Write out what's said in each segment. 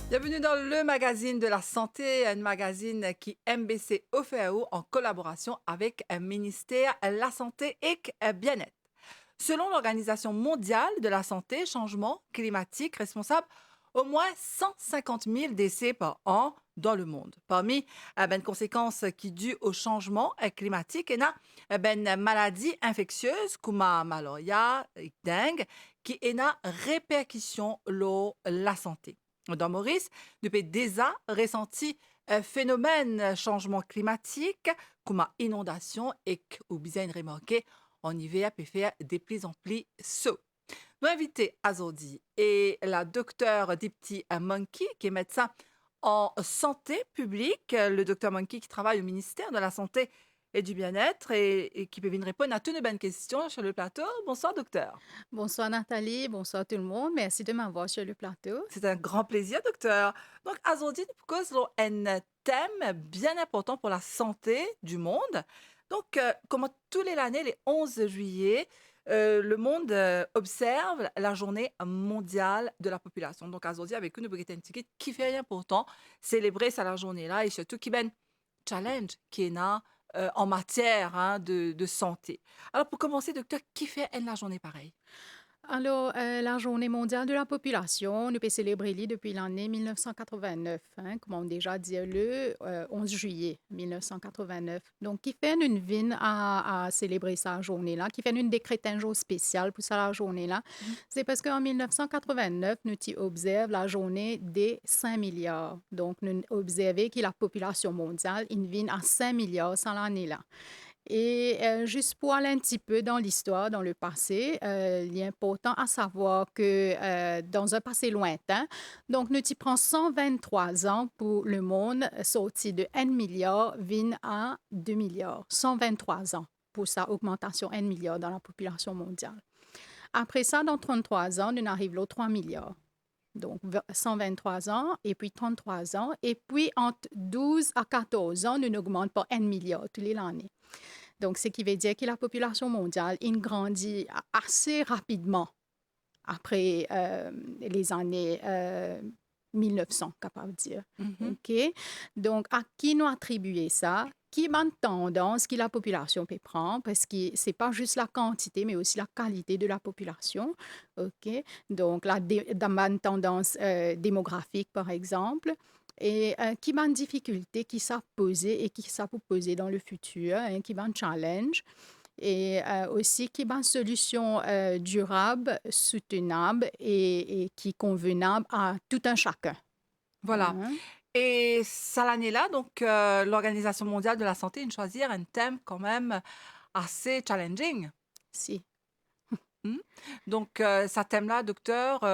Bienvenue dans le magazine de la santé, un magazine qui MBC OFAO en collaboration avec un ministère la santé et bien-être. Selon l'Organisation mondiale de la santé, changement climatique responsable au moins 150 000 décès par an dans le monde. Parmi les conséquences qui dues au changement climatique, il y a maladies infectieuses comme la malaria, et dengue, qui ont répercussions sur la santé. Dans Maurice, depuis des années, ressenti un phénomène changement climatique comme inondation et ou bien remarqué en hiver peut faire de plus en plus chaud. Nous invité aujourd'hui est la docteure Dipti Monkey, qui est médecin en santé publique, le docteur Monkey qui travaille au ministère de la Santé et du Bien-être et qui peut venir répondre à toutes les bonnes questions sur le plateau. Bonsoir docteur. Bonsoir Nathalie, bonsoir tout le monde. Merci de m'avoir sur le plateau. C'est un grand plaisir docteur. Donc aujourd'hui, nous causons un thème bien important pour la santé du monde. Donc, comme tous les années, les 11 juillet, le monde observe la journée mondiale de la population. Donc, aujourd'hui, avec une petite ticket qui fait rien pourtant célébrer ça la journée-là et surtout qui ben challenge qui est là en matière de santé. Alors, pour commencer, docteur, qui fait la journée pareille? Alors, la Journée mondiale de la population, nous peut célébrer depuis l'année 1989, hein, comme on déjà dit le 11 juillet 1989. Donc, qui fait une vine à célébrer sa journée-là, qui fait une décrète un jour spécial pour ça la journée-là. Mhm. C'est parce qu'en 1989, nous observons la journée des 5 milliards. Donc, nous observons que la population mondiale, une vine à 5 milliards sans l'année-là. Et juste pour aller un petit peu dans l'histoire, dans le passé, il est important à savoir que dans un passé lointain, donc nous y prend 123 ans pour le monde sortir de 1 milliard vin à 2 milliards. 123 ans pour sa augmentation 1 milliard dans la population mondiale. Après ça, dans 33 ans, nous arrivons aux 3 milliards. Donc, 123 ans et puis 33 ans. Et puis, entre 12 à 14 ans, nous n'augmentons pas 1 milliard tous les années. Donc, ce qui veut dire que la population mondiale il grandit assez rapidement après les années 1900, capable de dire. Mhm. OK? Donc, à qui nous attribuer ça? Qui est une tendance que la population peut prendre? Parce que ce n'est pas juste la quantité, mais aussi la qualité de la population. OK? Donc, une tendance démographique, par exemple. Et qui va une difficulté qui ça poser et qui ça peut poser dans le futur, hein, qui va un challenge et aussi qui va une solution durable, soutenable et qui est convenable à tout un chacun. Voilà. Hein. Et ça l'année-là, donc l'Organisation mondiale de la santé a choisi un thème quand même assez challenging. Si. Hmm. Donc, ce thème-là, docteur,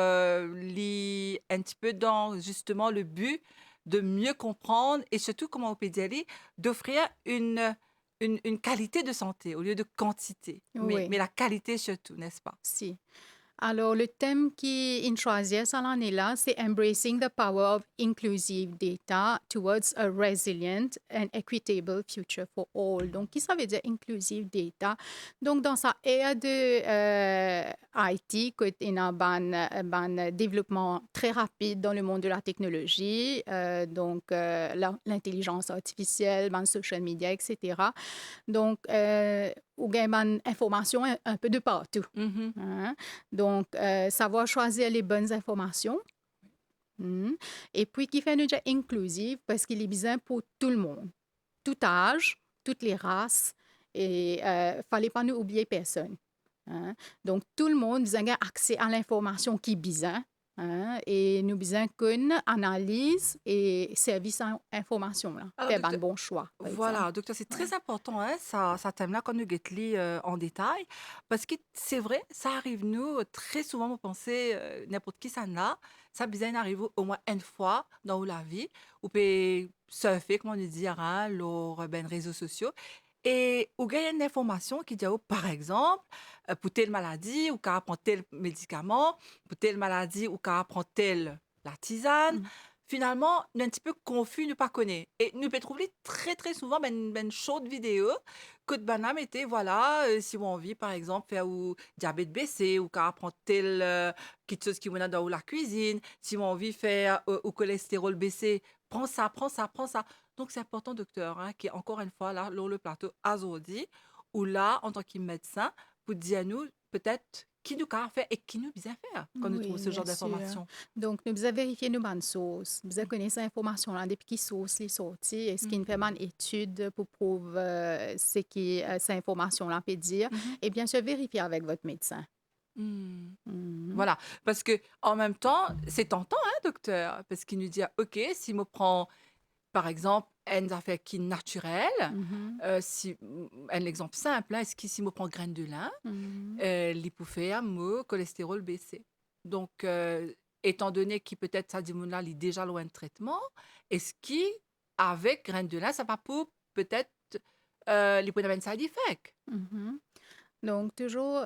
lit un petit peu dans justement le but de mieux comprendre et surtout, comment on peut dire, d'offrir une qualité de santé au lieu de quantité, mais Oui, la qualité surtout, n'est-ce pas? si. Alors, le thème qui est choisi cette année-là, c'est Embracing the Power of Inclusive Data Towards a Resilient and Equitable Future for All. Donc, qui ça veut dire Inclusive Data? Donc, dans sa ère de IT, il y a un développement très rapide dans le monde de la technologie, l'intelligence artificielle, le social media, etc. Donc, ou gain information un peu de partout. Mhm. Hein. Donc, savoir choisir les bonnes informations. Mhm. Et puis, qui fait une job inclusive parce qu'il est besoin pour tout le monde, tout âge, toutes les races. Et fallait pas nous oublier personne. Hein. Donc, tout le monde a accès à l'information qui est besoin. Hein, et nous besoin qu'une analyse et service à information là. Alors, Faire un docteur, bon choix, par exemple. voilà, docteur, c'est Ouais. très important, hein, ça thème-là, quand nous guettons en détail, parce que c'est vrai, ça arrive nous très souvent, vous pensez, n'importe qui ça n'a, ça besoin arrive au moins une fois dans la vie, ou peut surfer, comment nous dire, hein, lors ben, réseaux sociaux, et ou gagner une information qui dit, oh, par exemple, pour telle maladie, ou qu'à prendre tel médicament, pour telle maladie, ou qu'à prendre telle la tisane, Mm. finalement, nous un petit peu confus, nous pas connaît. Et nous peut trouver très très souvent ben chaude vidéo que de banane était, voilà, si on envie, par exemple, faire ou diabète baissé, ou qu'à prendre telle quelque chose qui vous dans la cuisine, si on envie faire ou cholestérol baissé, prends ça, prends ça, prends ça. Donc, c'est important, docteur, hein, qui est encore une fois là, sur le plateau, aujourd'hui, ou là, en tant que médecin, pour dire à nous, peut-être, qui nous a fait et qui nous bien faire quand nous trouvons Oui, ce bien genre sûr. d'informations. Donc, nous devons vérifier nos bonnes sources. Nous devons connaître cette information-là depuis qui source les sorties. Est-ce qu'il Mhm. y a une étude pour prouver ce que cette information-là peut dire? Mhm. Et bien sûr, vérifier avec votre médecin. Mhm. Mhm. Voilà, parce que en même temps, c'est tentant, hein, docteur, parce qu'il nous dit, OK, si me prend, par exemple, une affaire qui est naturelle, Mhm. si, un exemple simple, hein, est-ce que si me prend graines de lin, Mhm. l'hypoféa, me cholestérol baissé. Donc, étant donné que peut-être ça dit là, il est déjà loin de traitement, est-ce qu'avec graines de lin, ça va pour peut-être les points side effect? Mhm. Donc, toujours,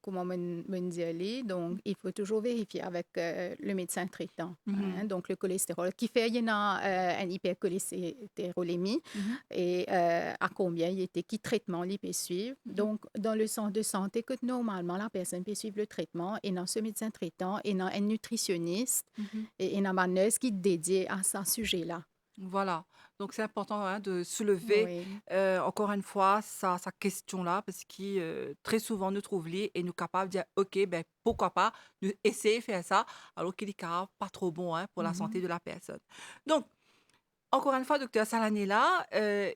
comment me dire, donc, il faut toujours vérifier avec le médecin traitant. Hein, Mhm. donc, le cholestérol, qui fait, il y en a une hypercholestérolémie Mhm. et à combien il était, qui traitement il peut suivre. Mhm. Donc, dans le centre de santé, que normalement, la personne peut suivre le traitement et dans ce médecin traitant et dans un nutritionniste Mhm. et dans une nurse qui est dédiée à ce sujet-là. Voilà, donc c'est important, hein, de soulever, Oui. encore une fois sa question-là parce qui, très souvent nous trouve liés et nous capables de dire: «OK, ben, pourquoi pas, nous essayer faire ça», alors qu'il est carrément pas trop bon, hein, pour la santé Mhm. de la personne. Donc encore une fois, docteur Salanella,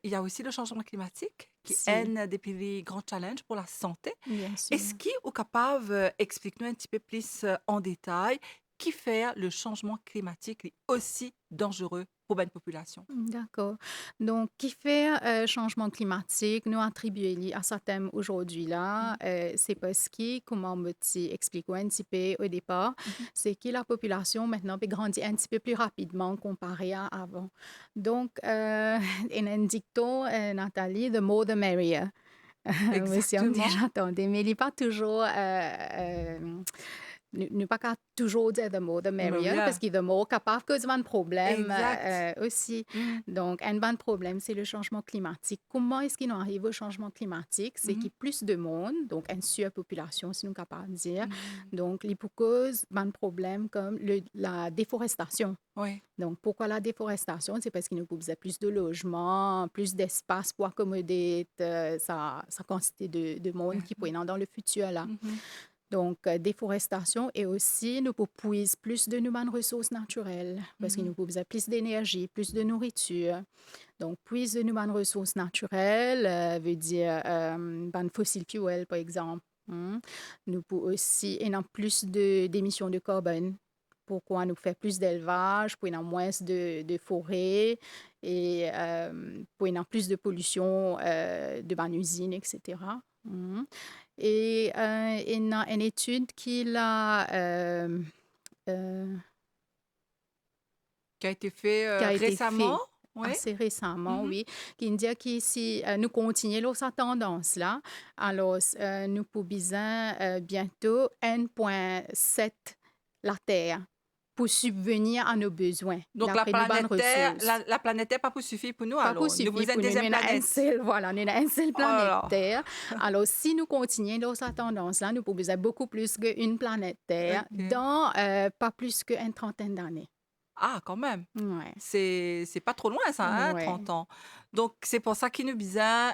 il y a aussi le changement climatique qui est Si, un des plus grands challenges pour la santé. bien sûr. Est-ce qu'il est capable, explique-nous un petit peu plus, en détail, qui fait le changement climatique est aussi dangereux pour une population? D'accord. Donc, qui fait changement climatique, nous attribuons à ce thème aujourd'hui-là, Mmh. c'est parce que, comment me expliquer un petit peu au départ, Mmh. c'est que la population maintenant peut grandir un petit peu plus rapidement comparé à avant. Donc, il y a un dicton, Nathalie, the more the merrier. Monsieur, on Exactement. déjà entendu, mais il n'est pas toujours ne pas qu'à toujours dire the more the merrier, parce Maria, que the more capable cause un problème exact. aussi. Mmh. Donc, un bon problème, c'est le changement climatique. Comment est-ce qu'il en arrive au changement climatique? C'est Mmh qu'il y a plus de monde, donc une surpopulation, si nous sommes capables de dire. mh. Donc, il peut cause un problème comme la déforestation. Oui. Donc, pourquoi la déforestation? C'est parce qu'il nous faut plus de logements, plus d'espace pour accommoder sa quantité de monde qui peut y avoir dans le futur là. Mmh. Donc, déforestation et aussi nous puise plus de nouvelles ressources naturelles parce qu'il Mmh. nous faut plus d'énergie, plus de nourriture. Donc, puise de nouvelles ressources naturelles veut dire ben, fossil fuel, par exemple. Nous pouvons aussi ayant plus d'émissions de carbone. Pourquoi nous faire plus d'élevage, pour avoir moins de forêts et pour avoir plus de pollution de ban usines, etc. Et il y a une étude euh, Qui a été fait, qui a été récemment? faite Oui. assez récemment, Mmh. oui, qui dit que si nous continuons cette tendance-là, alors nous pouvons bientôt 1,7 la Terre pour subvenir à nos besoins, Donc d'après nos bonnes ressources. la planète Terre pas pour suffire pour nous Pas pour alors? Nous suffire vous une pour nous, nous deuxième avons un planète? seul, voilà, nous avons une seule Oh là planète là. Terre. Alors, si nous continuons dans cette tendance-là, nous pouvons avoir beaucoup plus qu'une planète Terre OK. dans pas plus qu'une trentaine d'années. Ah, quand même! Ouais, C'est pas trop loin ça, hein, ouais. 30 ans. Donc c'est pour ça qu'il nous besoin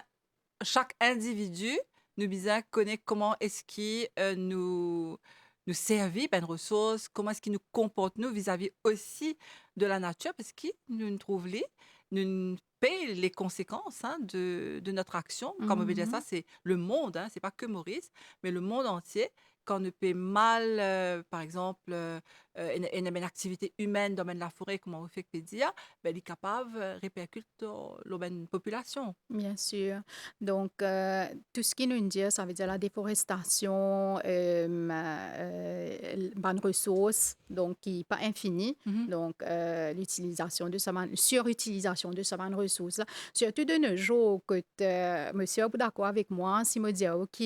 chaque individu nous besoin connaître comment est-ce qu'il, nous servit ben, de ressources, comment est-ce qu'il nous comporte nous vis-à-vis aussi de la nature parce qu'il nous trouve les nous paye les conséquences, hein, de notre action. Comme on veut dire ça, Mhm. c'est le monde, hein, c'est pas que Maurice, mais le monde entier. Quand on ne paie mal, par exemple, une activité humaine dans la forêt, comme on fait que dire, ben, il est capable, répercute dans la population. Bien sûr. Donc, tout ce qui nous dit, ça veut dire la déforestation, bonne ressource, donc qui n'est pas infinie. Mhm. Donc, l'utilisation de surutilisation de ces bonnes ressources. Surtout de nos jours, que monsieur est d'accord avec moi, si me dit, OK,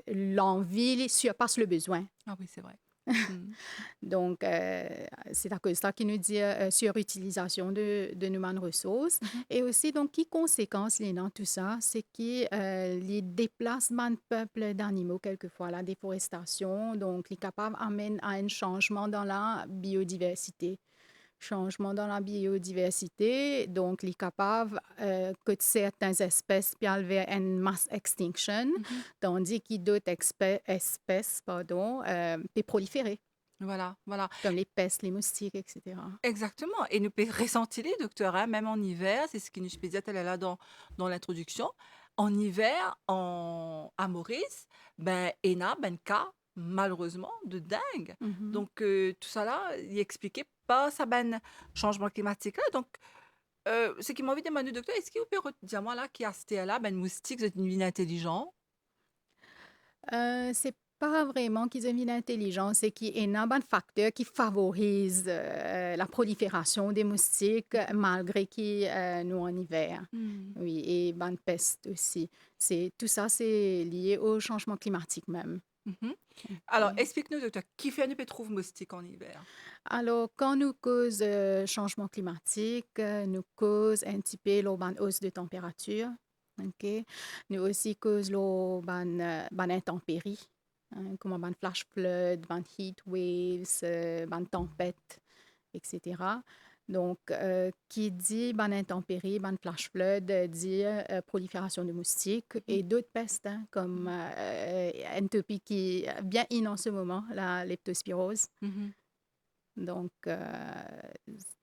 l'envie surpasse le besoin. Ah oui, c'est vrai. Mm. Donc, c'est à cause de ça qu'il nous dit surutilisation de nos ressources. Mhm. Et aussi, donc, qui conséquence les dans tout ça, c'est que les déplacements de peuples d'animaux, quelquefois, la déforestation, donc, les capables amènent à un changement dans la biodiversité. Changement dans la biodiversité, donc, les capables que certaines espèces puis aller vers une mass extinction, Mhm. tandis que d'autres espèces, pardon, peuvent proliférer Voilà, voilà. comme les pestes, les moustiques, etc. Exactement. Et nous pouvons ressentir, docteur, hein, même en hiver, c'est ce qui nous disait elle est là dans l'introduction. En hiver, à Maurice, ben, il y a ben cas, malheureusement, de dingue. Mhm. Donc, tout ça là, il expliquait pas ça ben changement climatique là. Donc, ce qui m'a envie de demander, docteur, est-ce que vous pouvez dire moi là, qui a ce là, ben moustique, c'est une vie intelligente? C'est pas vraiment qu'ils ont une intelligence, c'est qu'il y a un facteur qui favorise la prolifération des moustiques malgré qu'ils nous en hiver. Mhm. Oui, et bonne peste aussi. Tout ça, c'est lié au changement climatique même. Mhm. Alors, Ok. explique-nous, docteur, qui fait nous trouve moustique en hiver? Alors, quand nous cause changement climatique, nous cause un petit peu la hausse de température. OK? Nous aussi cause ban intempéries, hein, comme ban flash flood, ban heat waves, ban tempête, etc. Donc, qui dit ban intempéries, ban flash flood, dit prolifération de moustiques Mhm. et d'autres pestes, hein, comme une topique qui est bien in en ce moment, la leptospirose. Mhm. Donc,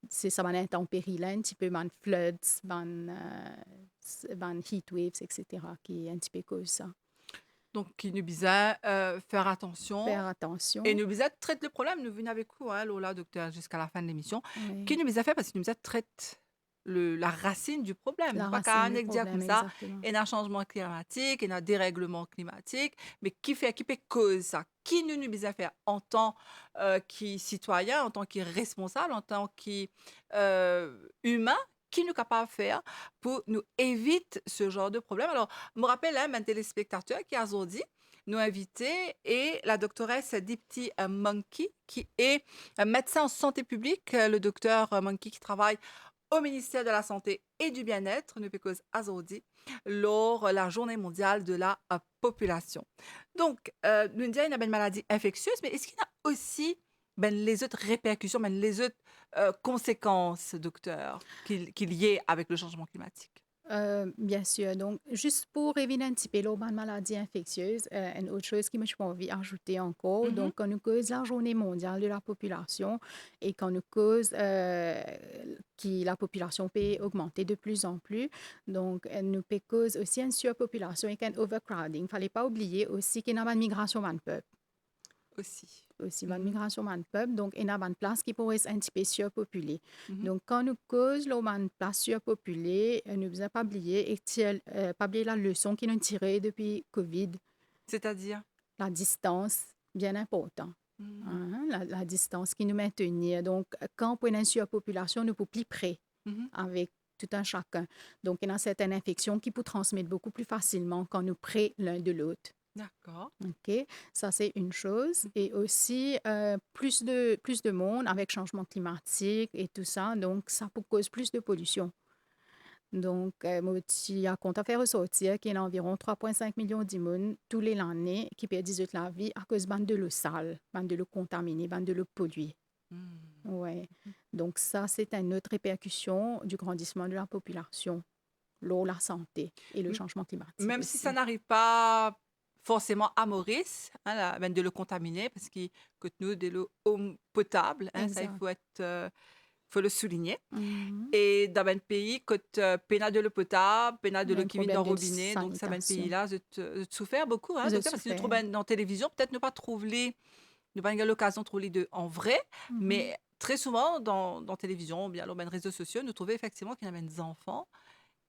c'est ça, van intempéries là, un petit peu, van floods, van heat waves, etc., qui un petit peu cause ça. Donc, qui nous disait faire attention Faire et attention, nous disait traite le problème. Nous venons avec vous, hein, Lola, docteur, jusqu'à la fin de l'émission. Qui oui, nous disait fait parce qu'il nous disait traite la racine du problème. la Pas qu'à racine un du dire comme problème, ça, exactement. et un changement climatique, et un dérèglement climatique, mais qui fait cause ça? Qui nous disait faire en tant que citoyen, en tant que responsable, en tant qu'humain? Qui nous capable de faire pour nous éviter ce genre de problème? Alors, je me rappelle un téléspectateur qui a dit nous inviter et la doctoresse Dipti Monkey, qui est un médecin en santé publique, le docteur Monkey qui travaille au ministère de la Santé et du Bien-être, Nupekos Azodi, lors de la journée mondiale de la population. Donc, nous disons qu'il y a une maladie infectieuse, mais est-ce qu'il y a aussi ben, les autres répercussions, ben, les autres conséquences, docteur, qui liées avec le changement climatique? Bien sûr. Donc, juste pour éviter un petit peu l'urban maladie infectieuse, une autre chose que moi, je peux envie d'ajouter encore, Mhm. donc, quand nous cause la journée mondiale de la population et quand nous cause que la population peut augmenter de plus en plus, donc, nous peut cause aussi une surpopulation et un overcrowding. Il ne fallait pas oublier aussi qu'il y a une migration de peuple Aussi. aussi, une Mhm. migration de peuple, donc il y a une place qui pourrait être un petit peu surpopulée. Mhm. Donc, quand nous cause une place surpopulée, nous ne devons pas oublier, pas oublier la leçon qui nous tirée depuis COVID, C'est-à-dire? la distance, bien important. Mhm. Hein, la distance qui nous maintenir. Donc, quand on a une surpopulation, nous ne pouvons plus près Mhm. avec tout un chacun. Donc, il y a certaines infections qui peuvent transmettre beaucoup plus facilement quand nous près l'un de l'autre. D'accord. OK, ça c'est une chose. Mhm. Et aussi, plus de monde avec changement climatique et tout ça, donc ça peut cause plus de pollution. Donc, moi, il y a compte à faire ressortir qu'il y a environ 3,5 millions d'immunes tous les années qui perdent la vie à cause de l'eau sale, de l'eau contaminée, de l'eau polluée. Mhm. Ouais. Donc, ça, c'est une autre répercussion du grandissement de la population, l'eau, la santé et le M- changement climatique Même si ça aussi. n'arrive pas forcément à Maurice, hein, ben de l'eau contaminée, parce qu'il que nous de l'eau potable, hein, ça il Exact. faut le souligner. Mhm. Et dans un pays que pena de l'eau potable, pena de Il y a l'eau un qui vient d'un problème de robinet, donc ça ben pays sanitation. là, je souffert beaucoup, hein, Vous avez docteur, parce que nous trouvons souffert. ben, dans la télévision, peut-être ne pas trouver, ne pas avoir l'occasion de trouver les deux en vrai, Mhm. mais très souvent dans la télévision, ou bien dans les réseaux sociaux, nous trouvons effectivement qu'il y avait des enfants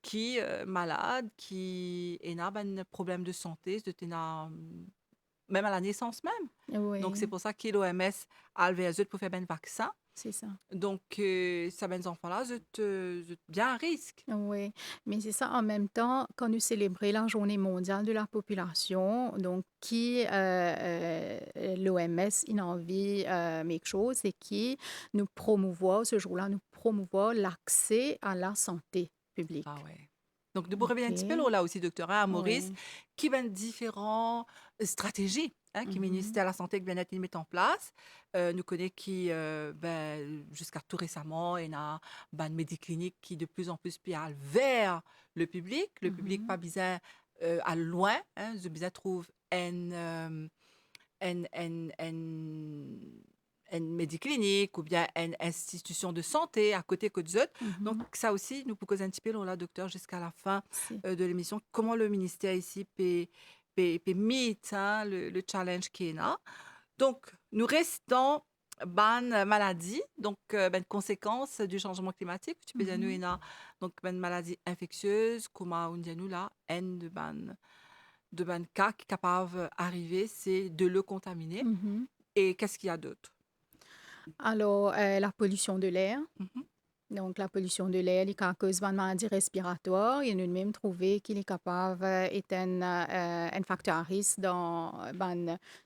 qui malades, qui ont un problème de santé, de même à la naissance même. Donc, c'est Oui, pour ça que l'OMS a levé les autres pour faire un vaccin. c'est ça. Donc, ça, ben, les enfants-là, je bien à risque. Oui, mais c'est ça en même temps, quand nous célébrons la Journée mondiale de la population, donc qui l'OMS il a envie quelque chose, c'est qui nous promouvoit ce jour-là, nous promouvoit l'accès à la santé Ah publique. ouais. Donc, nous pourrions revenir un petit peu OK. là aussi, docteur, hein, à Maurice, Oui. qui ben différentes stratégies hein, qui le Mhm. ministère de la Santé et de bien-être il met en place. Nous connaissons qui, ben, jusqu'à tout récemment, il y a ben, une médiclinique qui de plus en plus puis aller vers le public pas Mhm. besoin à loin, hein, je besoin trouve une médiclinique ou bien une institution de santé à côté que des autres. Donc, Mhm. ça aussi, nous pouvons un petit peu, là, docteur, jusqu'à la fin Si. de l'émission, comment le ministère ici peut meet hein, le challenge qui est là. Donc, nous restons ban maladie, donc ben, conséquences du changement climatique. Tu peux dire nous, il Mhm. y a donc ben, maladie infectieuse, comme on dit nous là, N de ban cas qui est capable d'arriver, c'est de l'eau contaminée. Mhm. Et qu'est-ce qu'il y a d'autre? Alors, la pollution de l'air. Mhm. Donc, la pollution de l'air, il cause une maladie respiratoire. Il nous même trouvé qu'il est capable d'être un facteur à risque dans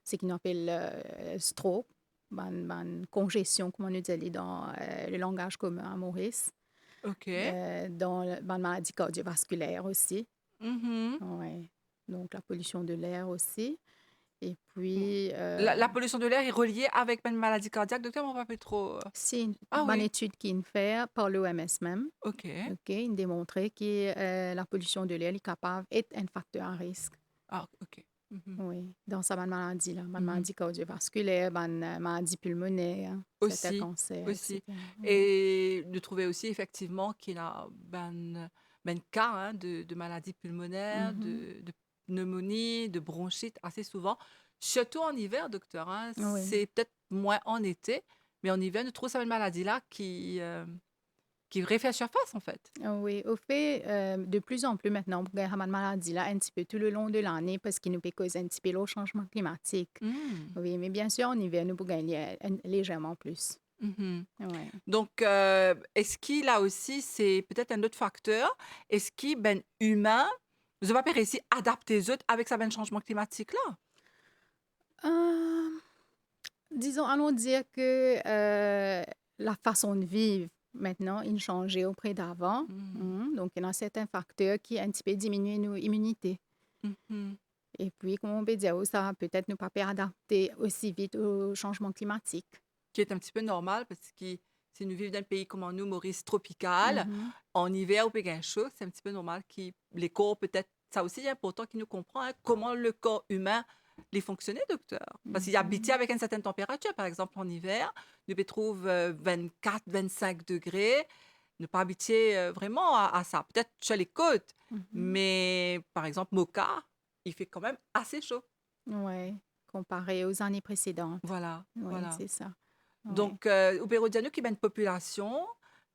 ce qu'on appelle stroke, congestion, comme on nous dit dans le langage commun à Maurice, OK. dans la maladie cardiovasculaire aussi. Mhm. Ouais. Donc, la pollution de l'air aussi. Et Mmh. puis, La pollution de l'air est reliée avec une maladie cardiaque, docteur, on va pas trop. c'est une Ah bonne oui, étude qui est faite par l'OMS même. OK. OK, il démontrait que la pollution de l'air est capable d'être un facteur à risque. Ah, OK. Mhm. Oui, dans sa maladie, là, Mhm. maladie cardiovasculaire, maladie pulmonaire, certains Aussi, cancers, aussi. etc. Oui. Et de trouver aussi effectivement qu'il y a ben cas hein, de maladies pulmonaires, Mhm. de pneumonie, de bronchite assez souvent, surtout en hiver, docteur. Hein. Oui. C'est peut-être moins en été, mais en hiver, nous trouvons cette maladie-là qui refait surface en fait. Oui, au fait, de plus en plus maintenant, on regarde cette maladie-là un petit peu tout le long de l'année parce qu'il nous peut causer un petit peu le changement climatique. Hmm. Oui, mais bien sûr, en hiver, nous pouvons gagner légèrement plus. Mhm. Oui. Donc, est-ce qu'il a aussi, c'est peut-être un autre facteur, est-ce qu'il ben humain, je vais pas réussir à adapter les autres avec ça ben changement climatique là? Euh, Disons, allons dire que la façon de vivre maintenant, il a changé auprès d'avant. Hmm. Donc, il y a certains facteurs qui un petit peu diminuent nos immunités. Mhm. Et puis, comme on peut dire, ça va peut-être nous pas adapter aussi vite au changement climatique. Qui est un petit peu normal parce que si nous vivons dans un pays comme nous, Maurice, tropical, Mhm, en hiver, au Pékin chaud, c'est un petit peu normal que les corps, peut-être, ça aussi est important qu'il nous comprend hein, comment le corps humain les fonctionnait, docteur. Parce qu'il habite mhm, avec une certaine température, par exemple en hiver, nous trouve 24-25 degrés, ne pas habituer vraiment à ça. Peut-être sur les côtes, mhm. mais par exemple, Moka, il fait quand même assez chaud. Ouais, comparé aux années précédentes. Voilà, Oui, voilà. c'est ça. Ouais. Donc, au Pérodjano, qui est une population,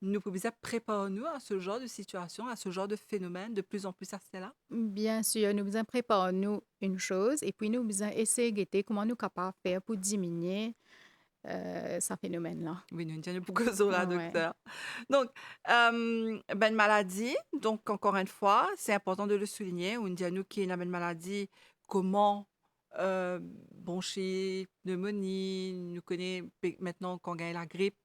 nous pouvons préparer nous à ce genre de situation, à ce genre de phénomène de plus en plus à cela. Bien sûr, nous besoin préparer nous une chose et puis nous besoin essayer de guetter comment nous capables de faire pour diminuer ce phénomène-là. Oui, nous disons beaucoup de là, Ouais. docteur. Donc, ben maladie, donc encore une fois, c'est important de le souligner. On dit à nous qu'il y a une maladie, comment bronchite, pneumonie, nous connaît maintenant quand on gagne la grippe.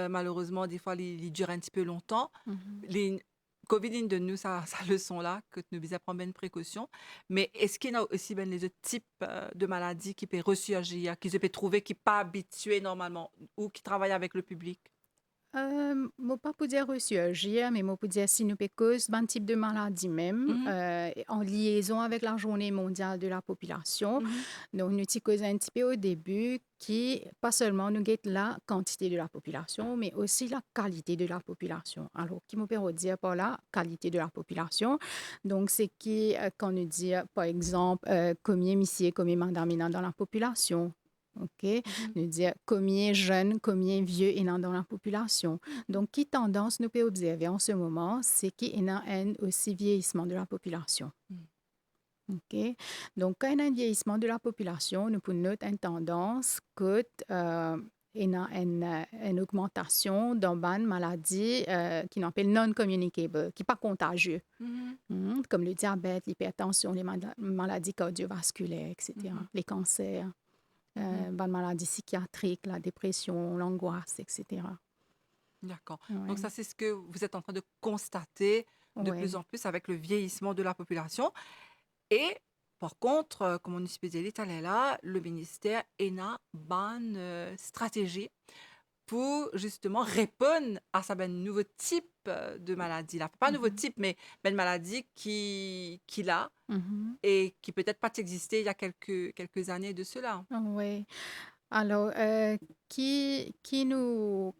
Malheureusement, des fois, il dure un petit peu longtemps. Mhm. Les COVID de nous, ça leçon là, que nous devons prendre une précaution. Mais est-ce qu'il y a aussi ben, les autres types de maladies qui peuvent ressurgir, qui se peuvent trouver, qui ne sont pas habitués normalement, ou qui travaillent avec le public? Moi, pas pour dire ressurgir, mais moi pour dire si nous cause un type de maladie même, Mhm, en liaison avec la Journée mondiale de la population. mhm, Donc, nous t'y causons un petit peu au début qui, pas seulement nous guette la quantité de la population, mais aussi la qualité de la population. Alors, qui me peut dire par la qualité de la population? Donc, c'est qui, quand nous dit, par exemple, combien ici, combien madame dans la population. OK? mhm, Nous dire combien jeunes, combien vieux il y en a dans la population. mhm, Donc, qui tendance nous peut observer en ce moment, c'est qu'il y a un aussi vieillissement de la population. mhm. OK? Donc, quand il y a un vieillissement de la population, nous pouvons noter une tendance que il y a une augmentation dans une maladie qui qu'on appelle non-communicable, qui n'est pas contagieux, Mhm, comme le diabète, l'hypertension, les maladies cardiovasculaires, etc., mhm, les cancers, mhm. bonnes maladies psychiatriques, la dépression, l'angoisse, etc. D'accord. Donc ça, Ouais, c'est ce que vous êtes en train de constater de plus ouais. en plus avec le vieillissement de la population. Et par contre, comme on spécialiste, elle est là, le ministère a une stratégie pour justement répondre à ce nouveau type de maladie là. Pas un nouveau Mhm. type, mais une maladie qui a Mhm. et qui peut-être pas existé il y a quelques années de cela. Oui. Alors, qui nous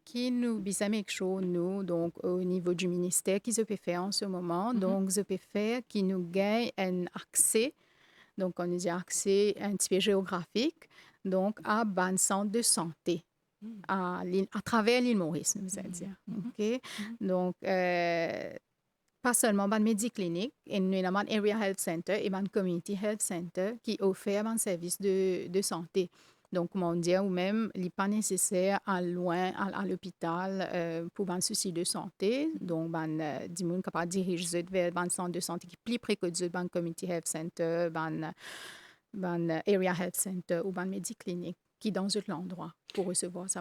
besoin quelque chose, nous, donc au niveau du ministère, qui se peut faire en ce moment? Mhm. Donc, je peux faire qui nous gagne un accès, donc on dit accès un petit peu géographique, donc à un centre de santé Mhm. à travers l'île Maurice, nous allons Mhm. dire. Mhm. OK? Mhm. Donc, pas seulement dans Mediclinic, il y a un Area Health Center et un Community Health Center qui offrent un service de santé. Donc, comment dire, ou même, il n'est pas nécessaire à loin à l'hôpital pour un souci de santé. Donc, des gens capables de diriger vers un centre de santé qui est plus près que un Community Health Center, un Area Health Center ou un Mediclinic qui est dans un endroit pour recevoir ce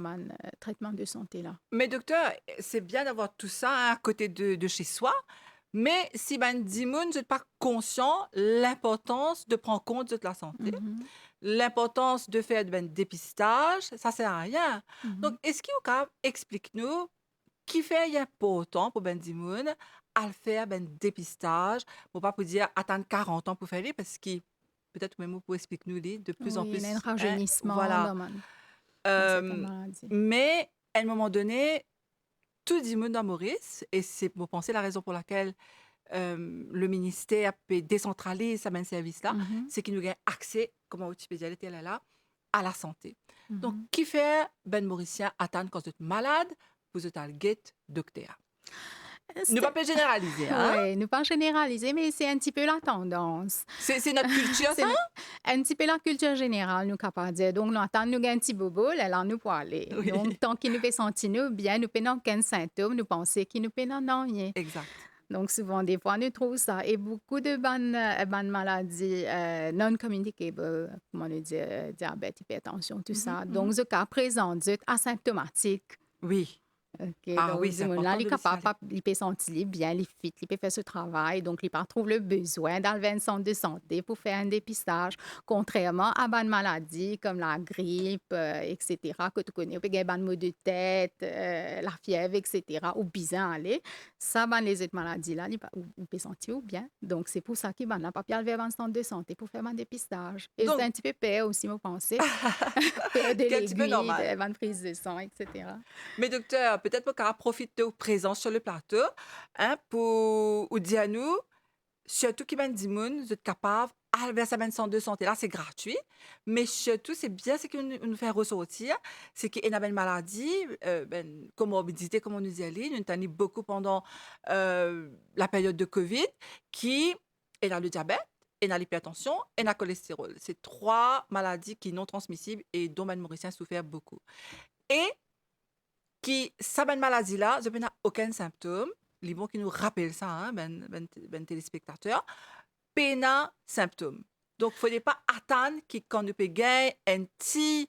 traitement de santé-là. Mais docteur, c'est bien d'avoir tout ça hein, à côté de chez soi, mais si ben Dimoun n'est pas conscient l'importance de prendre compte de la santé, Mhm, l'importance de faire ben, dépistage, ça sert à rien. Donc, mhm. est-ce qu'il vous explique-nous qui fait important pour ben Dimoun à le faire ben dépistage, pour pas pour dire attendre 40 ans pour faire les, parce que peut-être même vous pouvez expliquer nous les de plus en Oui, il y a un plus, hein, rajeunissement voilà. dans certaines Euh, maladies. mais à un moment donné, tout dit dans Maurice, et c'est pour penser la raison pour laquelle le ministère peut décentraliser ce même service-là, Mhm, c'est qu'il nous a accès, comme une spécialité elle est là, à la santé. Donc, mhm. qui fait ben Mauricien attendre quand vous êtes malade, vous êtes à le guette docteur. Ne pas C'est- peut généraliser, hein? Ouais, ne pas généraliser, mais c'est un petit peu la tendance. C'est notre culture, C'est ça? un petit peu la culture générale, nous capables de dire. Donc, nous attendons, nous avons un petit bobo, là, là, nous pour aller. Oui, Donc, tant qu'il nous fait sentir nous bien, nous prenons aucun symptôme, nous pensons qu'il nous fait non rien. exact. Donc, souvent, des fois, nous trouvons ça. Et beaucoup de bonnes maladies non-communicable, comme on dit, diabète, hypertension, tout Mhm, ça. mhm. Donc, ce cas présent, asymptomatique. Oui. OK, Ah donc oui, du c'est monde là, important il est de le capable, signaler. il peut sentir bien, il fit, il peut faire ce travail, donc il pas trouve le besoin d'aller un centre de santé pour faire un dépistage, contrairement à une maladie comme la grippe, etc., que tu connais, ou bien une maux de tête, la fièvre, etc., ou bien aller, ça, les autres maladies là, il peut sentir ou bien. Donc c'est pour ça qu'il n'a pas pu aller vers un centre de santé pour faire un dépistage. Et c'est Donc, un petit peu peur aussi, vous pensez, peur de ce qui est un petit peu l'aiguille, normal. de une prise de sang, etc. Mais docteur, peut-être pour qu'on profite de votre présence sur le plateau, hein, pour ou dire à nous, surtout qui ben dimoun, vous êtes capable, à vers sa ben centre de santé là, c'est gratuit, mais surtout c'est bien ce qu'on nous fait ressortir, c'est qu'il y a une maladie, ben comorbidité comme on nous dit allez, nous avons beaucoup pendant la période de Covid, qui est dans le diabète, et dans l'hypertension, et dans le cholestérol. C'est trois maladies qui sont non transmissibles et dont Ben Mauricien souffert beaucoup. Et qui, ça, ben maladie-là, je n'a aucun symptôme. Les bons qui nous rappellent ça, hein, ben téléspectateurs, pena symptôme. Donc, il ne faut pas attendre qu'on nous peut gagner un petit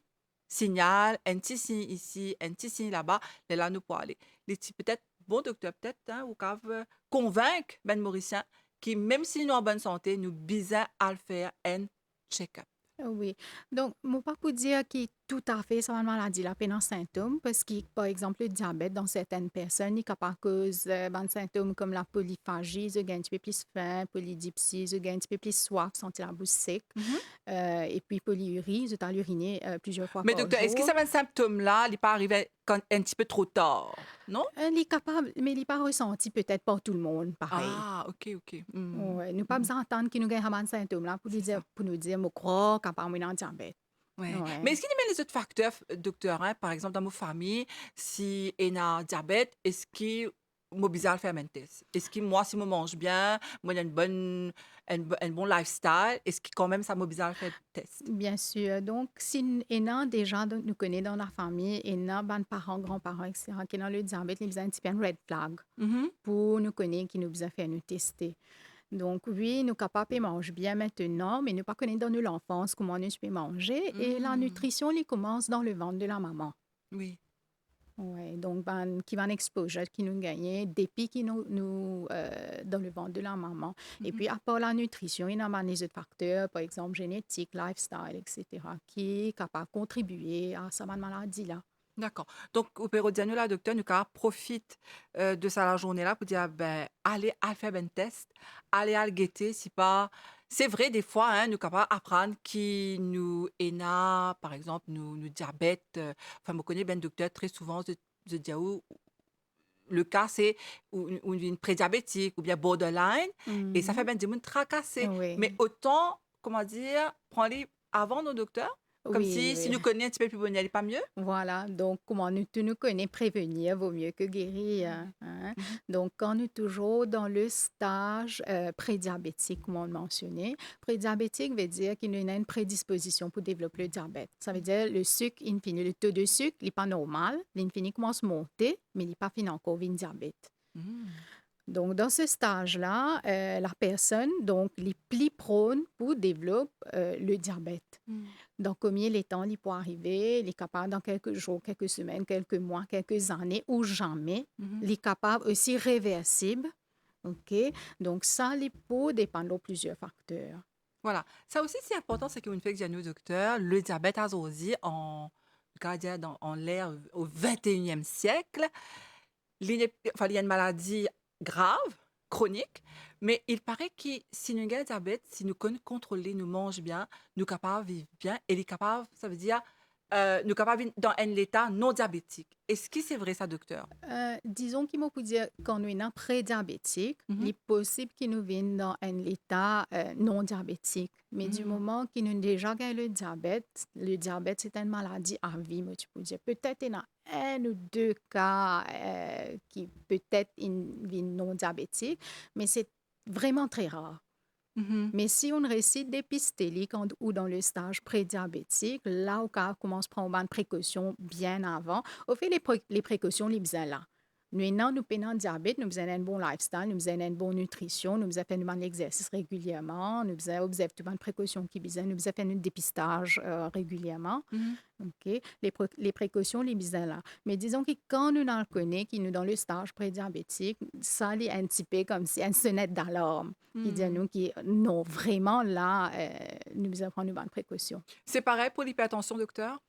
signal, un petit signe ici, un petit signe là-bas, et là, nous pour aller. Les petits, peut-être, bon docteur, peut-être, hein, ou cave convaincre Ben Mauricien, qui, même si nous en bonne santé, nous bisons à le faire un check-up. Oui. Donc, mon pas pour dire que tout à fait, c'est une maladie, la peine en symptômes, parce que, par exemple, le diabète, dans certaines personnes, il est capable de causer des symptômes comme la polyphagie, ils ont un petit peu plus faim, polydipsie, ils ont un petit peu plus soif, sentir la bouche sec, Mhm. et puis polyurie, ils ont uriner plusieurs fois Mais par docteur, est-ce que jour. ça va un symptôme-là, il n'est pas arrivé un petit peu trop tard, non? Il est capable, mais il n'est pas ressenti peut-être par tout le monde, pareil. Ah, ok, ok. Mhm. Ouais, nous pas Mhm. besoin d'attendre qu'il nous ait un symptôme là pour C'est lui dire, ça. pour nous dire, mon crois capable de diabète. Ouais. Mais Ouais. est-ce qu'il y a les autres facteurs, docteur, hein, par exemple, dans nos familles, si on a diabète, est-ce qu'il mobiliser à faire un test. Est-ce que moi, si je mange bien, moi, j'ai un bon lifestyle, est-ce que quand même ça mobilise à faire un test? Bien sûr. Donc, si nous des gens que nous connaissons dans la famille, et nous, ben, parents, grands-parents, etc., qui ont le diabète, ils ont un petit peu un red flag Mhm, pour nous connaître, qui nous besoin faire nous tester. Donc, oui, nous sommes capables de manger bien maintenant, mais nous pas connaître dans l'enfance comment nous pouvons manger. Et la mm, nutrition, elle commence dans le ventre de la maman. oui. Ouais, donc, ben, qui va un exposure qui nous gagne, depuis qui dans le ventre de la maman. Et Mhm. puis, à part la nutrition, il y a ben, les autres facteurs, par exemple génétique, lifestyle, etc., qui est capable de contribuer à cette maladie-là. D'accord. Donc, au Pérodien, la docteur, nous profite de ça la journée-là pour dire, ben, allez à faire un test, allez à le guetter, si pas. C'est vrai, des fois, hein, nous capables d'apprendre qui nous ENA, par exemple, nous diabète. Enfin, je connais bien le docteur, très souvent, je dis, le cas, c'est une prédiabétique ou bien borderline, et ça fait Mhm. bien des gens tracassés. Mais Oui, autant, comment dire, prendre avant nos docteurs, comme oui, si oui. nous connaissons un petit peu plus bon, il pas mieux. Voilà, donc comment nous, tu nous connais, prévenir vaut mieux que guérir. Hein. Mhm. Donc, quand nous toujours dans le stage prédiabétique, comme on le mentionnait, prédiabétique veut dire qu'il y a une prédisposition pour développer le diabète. Ça veut dire le sucre, in fine, le taux de sucre, il n'est pas normal, il fine commence à monter, mais il n'est pas fini encore une diabète. Mhm. Donc, dans ce stage-là, la personne, donc, les plus prône pour développer le diabète. Mhm. Dans combien de temps il peut arriver, il est capable dans quelques jours, quelques semaines, quelques mois, quelques années ou jamais. Mhm. Il est capable aussi réversible. OK? Donc, ça, les peut dépendre de plusieurs facteurs. Voilà. Ça aussi, c'est important, c'est qu'une fois que j'ai au docteur, le diabète a aussi en l'ère au 21e siècle. Enfin, il y a une maladie grave, chronique, mais il paraît que si nous avons un diabète, si nous connaissons contrôler, nous mangeons bien, nous sommes capables de vivre bien, et les capables, ça veut dire, nous sommes capables de vivre dans un état non diabétique. Est-ce que c'est vrai ça, docteur? Disons qu'il m'a pu dire quand nous sommes prédiabétique, il Mhm. est possible qu'il nous vienne dans un état non diabétique. Mais du Mhm. moment qu'il nous déjà gagné le diabète, c'est une maladie à vie, moi, tu peux dire. Peut-être il y en a un ou deux cas qui peut-être viennent non diabétiques, mais c'est vraiment très rare. Mhm. Mais si on réussit à dépister ou dans le stage prédiabétique, là, on commence à prendre une précaution bien avant. Au fait, les précautions, les besoins là. Nous, non, nous prenons diabète, nous avons un bon lifestyle, nous avons une bonne nutrition, nous avons fait de l'exercice régulièrement, nous avons observé toutes les précautions qui besoin, nous avons fait un dépistage régulièrement. Mhm. OK? Les précautions, les besoins là. Mais disons que quand nous en connaissons, qui nous dans le stage prédiabétique, ça est un petit peu comme si une sonnette d'alarme qui dit à Mhm. nous qui non, vraiment là, nous devons prendre une bonne précaution. C'est pareil pour l'hypertension, docteur?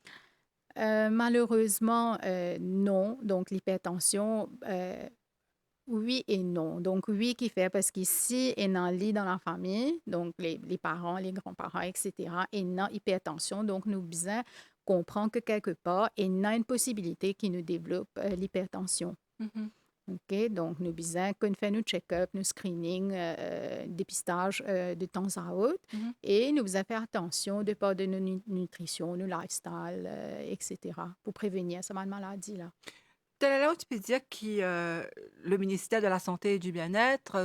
Malheureusement, non. Donc, l'hypertension, oui et non. Donc, oui, qui fait parce qu'ici, il y a un lit dans la famille, donc les parents, les grands-parents, etc., et non hypertension. Donc, nous besoin comprendre que quelque part, il y a une possibilité qui nous développe l'hypertension. Mhm. OK? Donc, nous besoin qu'on fait nos check-up, nos screenings, dépistage de temps à autre. Mhm. Et nous devons faire attention de part de nos nutrition, nos lifestyle, etc., pour prévenir cette maladie-là. Tel est là où tu peux dire que le ministère de la Santé et du Bien-être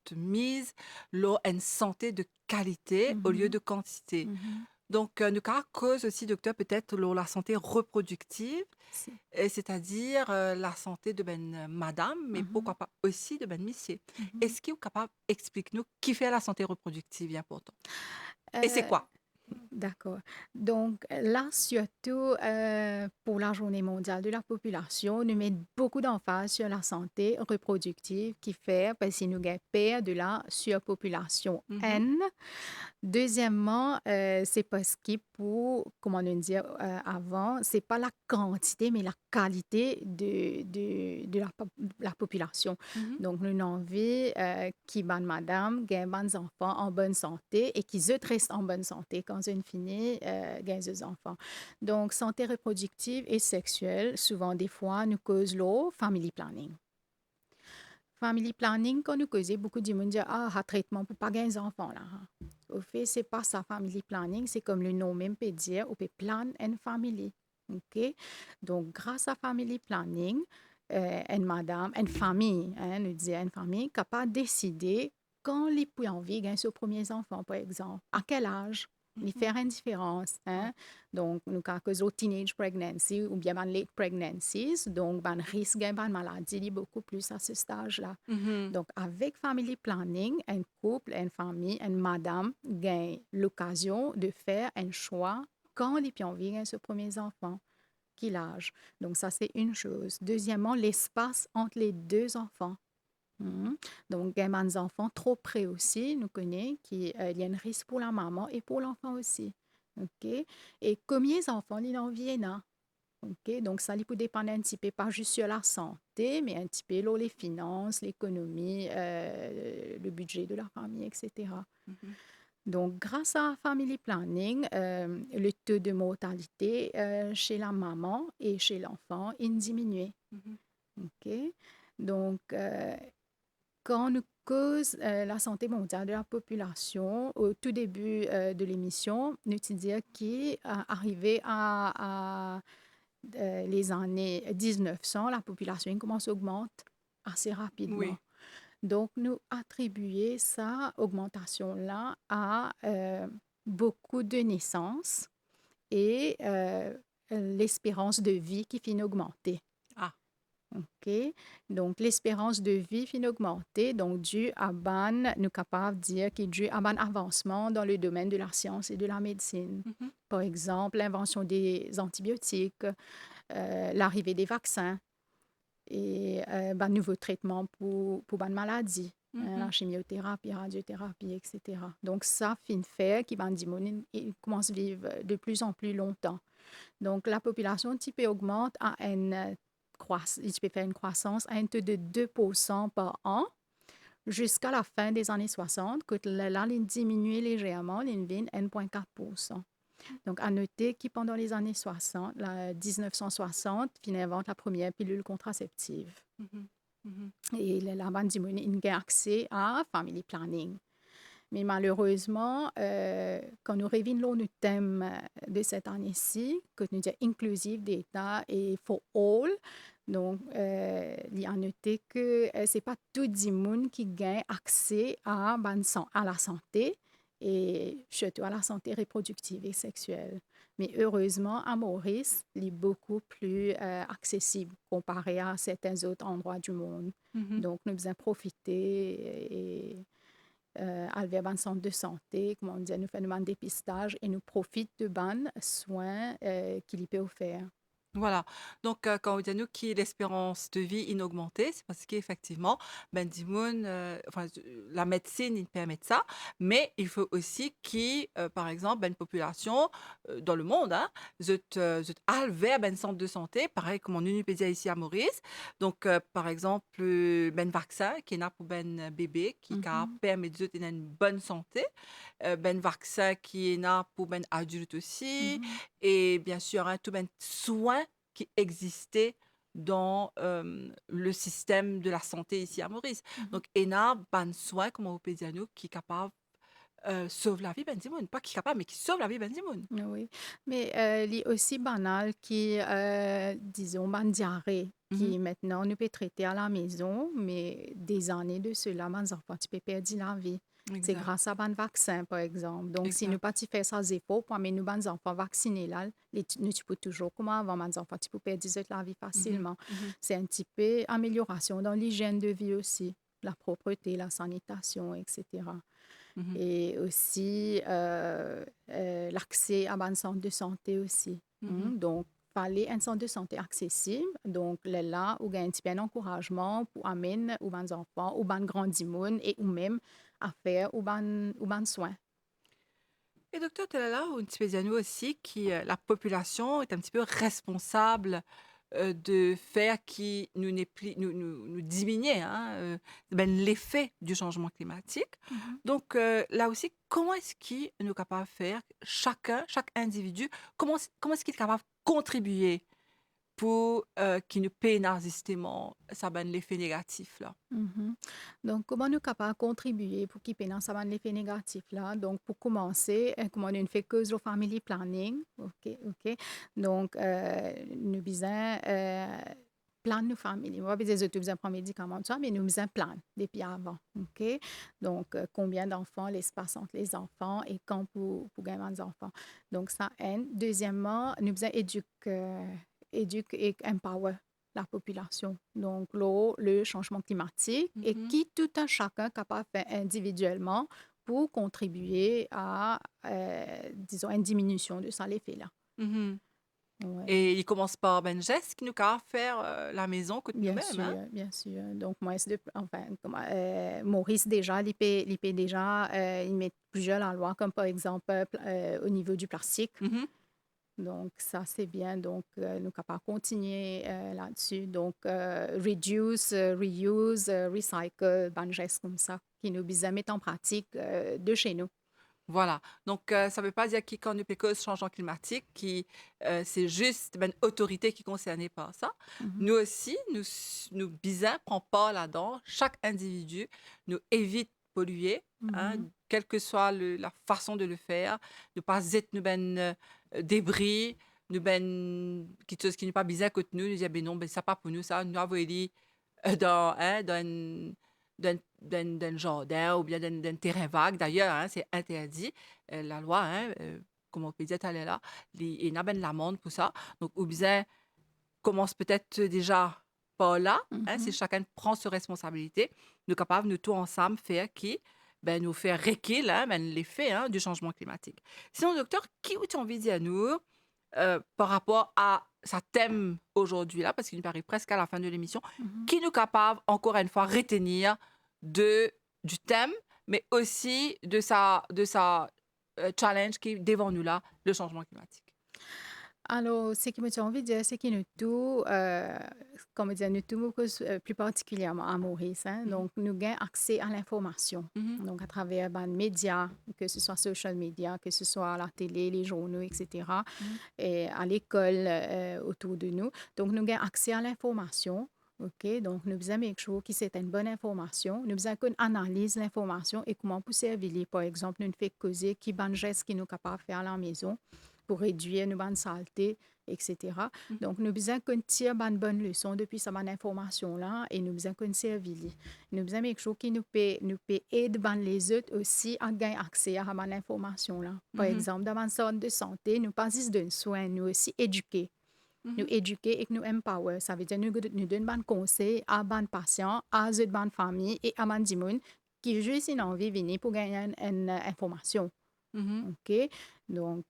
te mise là, une santé de qualité au lieu Mhm, de quantité. mhm. Donc, nous avons cause aussi, docteur, peut-être là, la santé reproductive, Si. c'est-à-dire la santé de ben madame, mais Mhm, pourquoi pas aussi de ben monsieur. mhm. Est-ce qu'il est capable d'expliquer-nous qui fait la santé reproductive bien pourtant? Et c'est Euh, quoi? D'accord. Donc là, surtout pour la Journée mondiale de la population, nous mettons beaucoup d'emphase sur la santé reproductive qui fait parce que nous avons peur de la surpopulation Mhm. N. Deuxièmement, c'est parce que pour, comment on dit avant, c'est pas la quantité, mais la qualité de la population. Mhm. Donc, nous avons envie qui bonne madame, gagne bonnes enfants en bonne santé et qui eux restent en bonne santé quand une finit, gagne des enfants. Donc, santé reproductive et sexuelle, souvent des fois, nous cause l'eau, family planning. Family planning, quand nous causons, beaucoup de monde dit ah, un traitement pour pas gagner des enfants là. Hein. Au fait, c'est pas ça, family planning, c'est comme le nom même peut dire, on peut plan une famille. OK? Donc, grâce à family planning, une madame, une famille, hein, nous disons une famille, capable de décider quand les puis envie gagnent ses premiers enfants, par exemple, à quel âge, les Mhm. faire une différence. Ouais. Hein? Donc, nous avons teenage pregnancy ou bien late pregnancies, donc le risque de maladie est beaucoup plus à ce stage-là. Mhm. Donc, avec family planning, un couple, une famille, une madame gagne l'occasion de faire un choix quand les puis envie gagnent ses premiers enfants. Quel âge? Donc, ça, c'est une chose. Deuxièmement, l'espace entre les deux enfants. Mhm. Donc, il y a des enfants trop près aussi, nous connaissons, qu'il y a un risque pour la maman et pour l'enfant aussi. OK? Et combien d'enfants il en vient? OK? Donc, ça il peut dépendre un petit peu, pas juste sur la santé, mais un petit peu sur les finances, l'économie, le budget de la famille, etc. Mhm. Donc, grâce à Family Planning, le taux de mortalité chez la maman et chez l'enfant est diminué. Mhm. OK? Donc, quand on cause la santé mondiale de la population, au tout début de l'émission, nous disons qu'arrivé à les années 1900, la population commence à augmenter assez rapidement. Oui. Donc, nous attribuons cette augmentation-là à beaucoup de naissances et l'espérance de vie qui finit d'augmenter. Ah. OK? Donc, l'espérance de vie finit d'augmenter, donc dû à nous capables de dire qu'il est dû à un avancement dans le domaine de la science et de la médecine. Mhm. Par exemple, l'invention des antibiotiques, l'arrivée des vaccins et nouveaux traitements pour une maladie, hein, la Mhm. chimiothérapie, radiothérapie, etc. Donc, ça fait faire qu'il commence à vivre de plus en plus longtemps. Donc, la population un petit peu augmente à il peut faire une croissance à un taux de 2% par an jusqu'à la fin des années 60, quand là, il diminue légèrement, il vient 1,4%. Donc, à noter que pendant les années 60, 1960, il invente la première pilule contraceptive. Mhm. Mhm. Et la bande diminue, il a accès à family planning. Mais malheureusement, quand nous revenons le thème de cette année-ci, que nous disons inclusive data et for all, donc il y a noté que ce n'est pas tout le monde qui gagne accès à la santé et surtout à la santé reproductive et sexuelle. Mais heureusement, à Maurice, il est beaucoup plus accessible comparé à certains autres endroits du monde. Mhm. Donc, nous devons profiter et vers un centre de santé, comme on dit, nous faisons un dépistage et nous profitons de bons soins qu'il peut offrir. Voilà. Donc, quand on dit à nous qui l'espérance de vie inaugmentée, c'est parce qu'effectivement, ben, Dimoun, enfin, la médecine, il permet de ça, mais il faut aussi par exemple, ben, une population dans le monde, hein, zut vers ben centre de santé, pareil comme en Unipédia ici à Maurice. Donc, par exemple, ben vaccin qui est là pour ben bébé, qui Mhm, permet de une bonne santé, ben vaccin qui est là pour ben adulte aussi, mhm, et bien sûr, hein, tout ben soins qui existaient dans le système de la santé ici à Maurice. mhm. Donc, ENA, ban soin, comme on peut dire, nous, qui est capable sauve la vie, Ben Dimoun. Pas qui est capable, mais qui sauve la vie, Ben Dimoun. Oui, mais il est aussi banal qui, disons, ban diarrhée, Mhm. qui maintenant ne peut traiter à la maison, mais des années de cela, mes enfants, tu peux perdre la vie. C'est Exact, grâce à un vaccin, par exemple. Donc, si nous exact. pas faire ça efforts pour amener nos enfants vaccinés là, nous tu peux toujours, comme avant, mes enfants, tu peux perdre la vie Mhm. facilement. Mhm. C'est un petit peu amélioration dans l'hygiène de vie aussi, la propreté, la sanitation, etc. Mhm. Et aussi l'accès à un centre de santé aussi. Mhm. Donc, fallait un centre de santé accessible. Donc, là où il y a un petit peu d'encouragement pour amener aux enfants, aux grands monde et ou même à faire aux soins. Et docteur Telala, ou Ntipediano aussi, la population est un petit peu responsable de faire qui nous diminuer hein, ben, l'effet du changement climatique. Mhm. Donc là aussi, comment est-ce qu'il est capable de faire, chaque individu, comment est-ce qu'il est capable de contribuer pour qu'il ne pénalise justement ça ben, l'effet négatif là. Mhm. Donc, comment nous sommes capables de contribuer pour qu'il y ait l'effet négatif là? Donc, pour commencer, comment nous fait que le family planning, ok, ok. Donc, nous besoin plan nos familles. On va pas dire que vous prendre médicaments, tout ça, mais nous faisons un plan depuis avant. OK? Donc, combien d'enfants, l'espace entre les enfants et quand pour gagner des enfants. Donc, ça aide. Deuxièmement, nous faisons éduque et empower la population. Donc, là, le changement climatique et Mhm. qui tout un chacun capable de faire individuellement pour contribuer à, disons, une diminution de ça, l'effet-là. Mhm. Ouais. Et il commence par ben geste qui nous capable faire la maison que Bien nous-mêmes, hein? sûr, bien sûr. Donc, moi, enfin, Maurice, déjà, l'IP déjà, il met plusieurs la loi, comme par exemple au niveau du plastique. Mhm. Donc, ça, c'est bien. Donc, nous sommes capables de continuer là-dessus. Donc, reduce, reuse, recycle, ben, gestes comme ça, qui nous visent à mettre en pratique de chez nous. Voilà. Donc, ça ne veut pas dire qu'on ne peut cause changement climatique, c'est juste ben, autorité qui est concernée par ça. Mhm, Nous aussi, nous bisons, prend part là-dedans. Chaque individu nous évite polluer, hein, mhm, quelle que soit la façon de le faire. Ne pas être nous ben débris, nous ben quelque chose qui n'est pas bizarre que nous dire ben non, ben ça pas pour nous ça. Nous avons dit dans un jardin ou bien d'un terrain vague. D'ailleurs, hein, c'est interdit. La loi, hein, comme on peut dire, elle est là. Il y a ben l'amende pour ça. Donc, ou bien, commence peut-être déjà par là, hein, si mhm. chacun prend ses responsabilités, nous sommes capables, nous tous ensemble, faire qui? Ben, nous faire reculer hein, ben, l'effet hein, du changement climatique. Sinon, docteur, qui tu envie de dire à nous par rapport à sa thème aujourd'hui, là, parce qu'il nous paraît presque à la fin de l'émission, Mhm. qui nous capable, encore une fois, retenir de, du thème, mais aussi de sa challenge qui est devant nous là, le changement climatique. Alors, ce qui me tient envie de dire, c'est que nous tous, comme dire, nous tous, plus particulièrement à Maurice, hein, Mhm, donc nous avons accès à l'information. mhm, Donc, à travers les médias, que ce soit social media, que ce soit la télé, les journaux, etc., mhm, et à l'école autour de nous. Donc, nous avons accès à l'information. OK, donc nous faisons quelque chose qui c'est une bonne information. Nous faisons qu'on analyse l'information et comment pour servir. Par exemple, nous fait causer qui bon geste qui nous capable de faire à la maison pour réduire nos bonnes saletés, etc. mhm, Donc, nous avons qu'on tire une bonne leçon depuis cette bonne information-là et nous avons qu'on servir. Nous avons quelque chose qui nous peut aider les autres aussi à gagner accès à cette bonne information-là. Par mhm, exemple, dans une zone de santé, nous pas juste donner soin, nous aussi éduquer. Nous mhm, éduquer et nous empower. Ça veut dire nous donner des conseils à des patients, à des familles et à des gens qui juste une envie de venir pour gagner une information. mhm, OK? Donc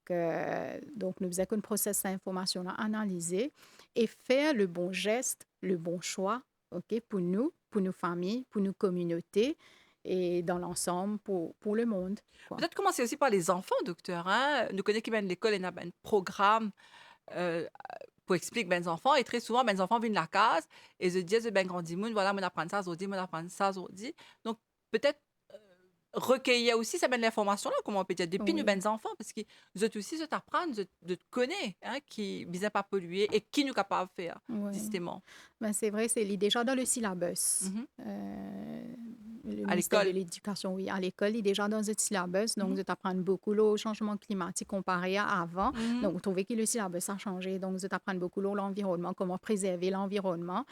nous faisons un processus d'information analyser et faire le bon geste, le bon choix, OK? Pour nous, pour nos familles, pour nos communautés et dans l'ensemble pour le monde, quoi. Peut-être commencer aussi par les enfants, docteur. Hein? Nous connaissons qui ben l'école et a un programme euh, pour expliquer ben les enfants et très souvent ben les enfants viennent de la case et se disent ben grandi moun voilà mon apprendre ça aujourd'hui mon apprendre ça aujourd'hui donc peut-être recueillir aussi ça ben l'information là comment on peut dire depuis nous Oui, ben les enfants parce que nous autres aussi nous apprendre de te connaître hein, qui vise pas polluer et qui nous capable de faire oui. justement Ben, c'est vrai, c'est déjà dans le syllabus. Mhm. Le À ministère de l'école. l'Éducation, oui, à l'école, il est déjà dans le syllabus. Donc, Mhm. vous apprendre beaucoup là, au changement climatique comparé à avant. Mhm. Donc, vous trouvez que le syllabus a changé. Donc, vous apprendre beaucoup là, l'environnement, comment préserver l'environnement.